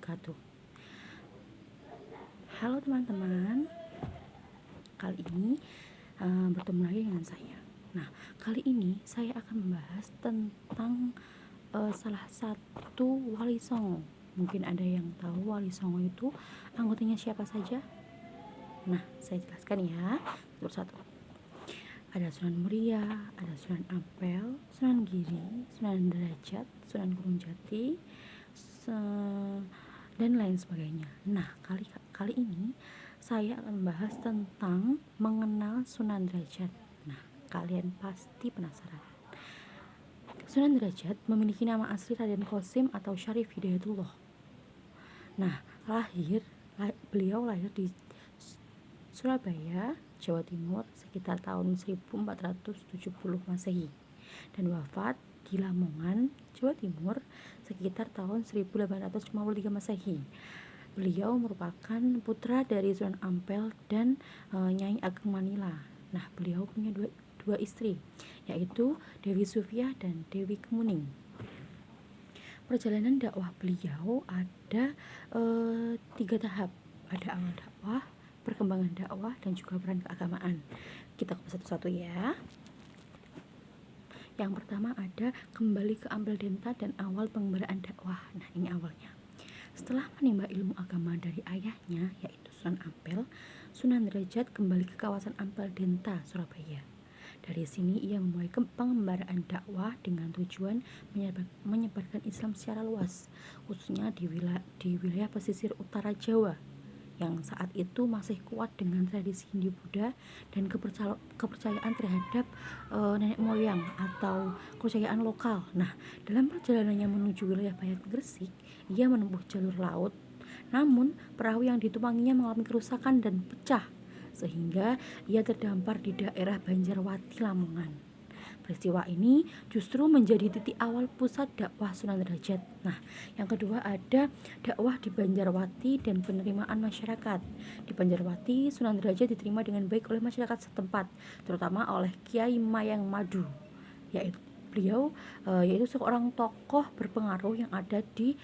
wabarakatuh. Halo teman-teman, kali ini bertemu lagi dengan saya. Nah, kali ini saya akan membahas tentang salah satu Wali Songo. Mungkin ada yang tahu Wali Songo itu anggotanya siapa saja? Nah, saya jelaskan ya satu-satu. Ada Sunan Muria, ada Sunan Ampel, Sunan Giri, Sunan Derajat, Sunan Gunung Jati, dan lain sebagainya. Nah, kali ini saya akan membahas tentang mengenal Sunan Derajat. Nah, kalian pasti penasaran. Sunan Derajat memiliki nama asli Raden Qasim atau Syarif Hidayatullah. Nah, beliau lahir di Surabaya, Jawa Timur sekitar tahun 1470 Masehi dan wafat di Lamongan, Jawa Timur sekitar tahun 1853 Masehi. Beliau merupakan putra dari Sunan Ampel dan Nyai Ageng Manila. Nah, beliau punya dua istri, yaitu Dewi Sufia dan Dewi Kemuning. Perjalanan dakwah beliau ada 3 tahap. Ada awal dakwah, perkembangan dakwah, dan juga peran keagamaan. Kita ke satu-satu ya. Yang pertama ada kembali ke Ampel Denta dan awal pengembaraan dakwah. Nah, ini awalnya. Setelah menimba ilmu agama dari ayahnya, yaitu Sunan Ampel, Sunan Derajat kembali ke kawasan Ampel Denta, Surabaya. Dari sini ia memulai pengembaraan dakwah dengan tujuan menyebarkan Islam secara luas, khususnya di wilayah pesisir utara Jawa, yang saat itu masih kuat dengan tradisi Hindu Buddha dan kepercayaan terhadap nenek moyang atau kepercayaan lokal. Nah, dalam perjalanannya menuju wilayah Bayan Gresik, ia menempuh jalur laut, namun perahu yang ditumpanginya mengalami kerusakan dan pecah, sehingga ia terdampar di daerah Banjarwati, Lamongan. Peristiwa ini justru menjadi titik awal pusat dakwah Sunan Derajat. Nah, yang kedua ada dakwah di Banjarwati dan penerimaan masyarakat. Di Banjarwati, Sunan Derajat diterima dengan baik oleh masyarakat setempat, terutama oleh Kiai Mayang Madu, yaitu seorang tokoh berpengaruh yang ada di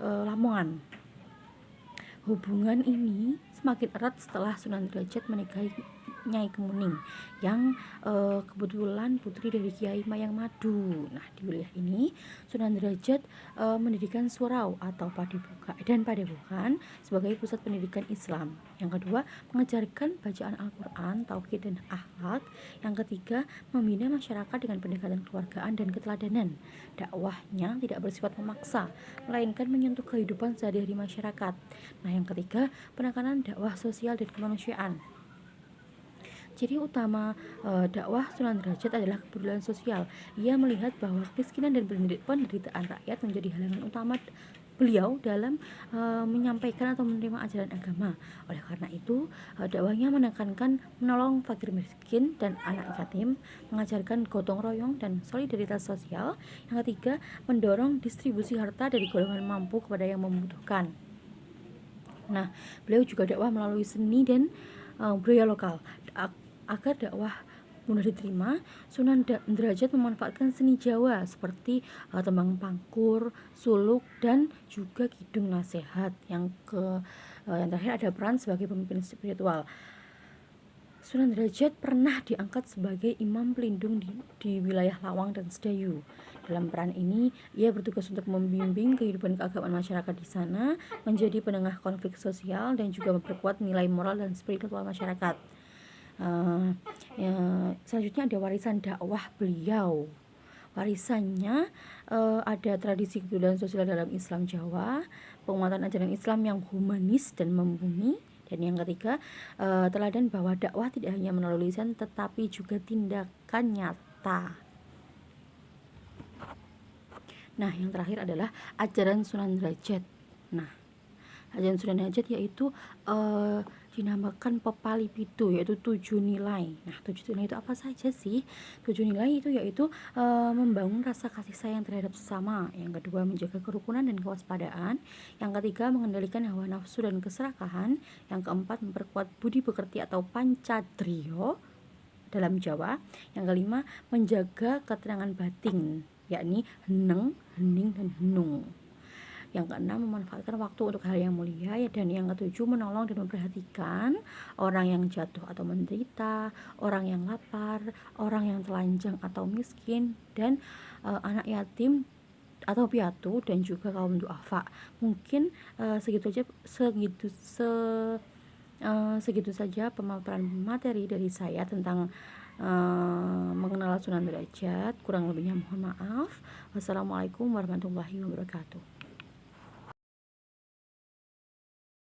Lamongan. Hubungan ini semakin erat setelah Sunan Derajat menikahi Nyai Kemuning yang kebetulan putri dari Kiai Mayang Madu. Nah, di wilayah ini Sunan Derajat mendirikan surau atau padepokan sebagai pusat pendidikan Islam. Yang kedua, mengajarkan bacaan Al-Quran, tauhid, dan akhlak. Yang ketiga, membina masyarakat dengan pendekatan keluargaan dan keteladanan. Dakwahnya tidak bersifat memaksa, melainkan menyentuh kehidupan sehari-hari masyarakat. Nah, yang ketiga, penekanan dakwah sosial dan kemanusiaan. Ciri utama dakwah Sunan Derajat adalah kepedulian sosial. Ia melihat bahwa kemiskinan dan penderitaan rakyat menjadi halangan utama beliau dalam menyampaikan atau menerima ajaran agama. Oleh karena itu, dakwahnya menekankan menolong fakir miskin dan anak yatim, mengajarkan gotong royong dan solidaritas sosial. Yang ketiga, mendorong distribusi harta dari golongan mampu kepada yang membutuhkan. Nah, beliau juga dakwah melalui seni dan budaya lokal. Agar dakwah mudah diterima, Sunan Derajat memanfaatkan seni Jawa seperti tembang pangkur, suluk, dan juga kidung nasihat. Yang terakhir ada peran sebagai pemimpin spiritual. Sunan Derajat pernah diangkat sebagai imam pelindung di wilayah Lawang dan Sedayu. Dalam peran ini, ia bertugas untuk membimbing kehidupan keagamaan masyarakat di sana, menjadi penengah konflik sosial, dan juga memperkuat nilai moral dan spiritual masyarakat. Selanjutnya ada warisan dakwah beliau. Warisannya ada tradisi kepedulian sosial dalam Islam Jawa, penguatan ajaran Islam yang humanis dan membumi, dan yang ketiga teladan bahwa dakwah tidak hanya melalui lisan tetapi juga tindakan nyata. Nah, yang terakhir adalah ajaran Sunan Derajat. Nah, ajaran Sunan Derajat yaitu dinamakan Pepali Pitu, yaitu 7 nilai. Nah, 7 nilai itu apa saja sih? 7 nilai itu yaitu membangun rasa kasih sayang terhadap sesama. Yang kedua, menjaga kerukunan dan kewaspadaan. Yang ketiga, mengendalikan hawa nafsu dan keserakahan. Yang keempat, memperkuat budi pekerti atau pancadriyo dalam Jawa. Yang kelima, menjaga ketenangan batin, yakni heneng, hening, dan henung. Yang keenam, memanfaatkan waktu untuk hal yang mulia, ya. Dan yang ketujuh, menolong dan memperhatikan orang yang jatuh atau menderita, orang yang lapar, orang yang telanjang atau miskin, dan anak yatim atau piatu, dan juga kaum duafa. Mungkin segitu aja segitu saja pemaparan materi dari saya tentang mengenal Sunan Derajat. Kurang lebihnya mohon maaf. Wassalamualaikum warahmatullahi wabarakatuh.